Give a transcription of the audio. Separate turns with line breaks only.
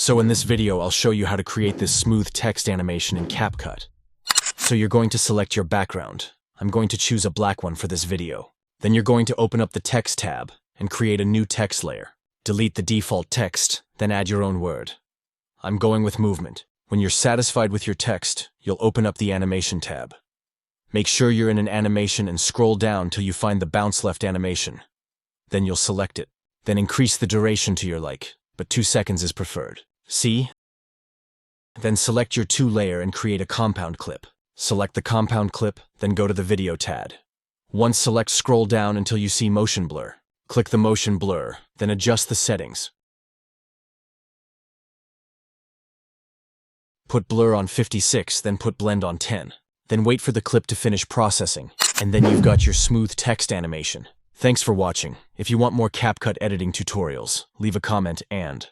So in this video, I'll show you how to create this smooth text animation in CapCut. So you're going to select your background. I'm going to choose a black one for this video. Then you're going to open up the text tab and create a new text layer. Delete the default text, then add your own word. I'm going with movement. When you're satisfied with your text, you'll open up the animation tab. Make sure you're in an animation and scroll down till you find the bounce left animation. Then you'll select it. Then increase the duration to your like, but 2 seconds is preferred. See? Then select your 2 layer and create a compound clip. Select the compound clip, then go to the video tab. Once select, scroll down until you see motion blur. Click the motion blur, then adjust the settings. Put blur on 56, then put blend on 10. Then wait for the clip to finish processing, and then you've got your smooth text animation. Thanks for watching. If you want more CapCut editing tutorials, leave a comment and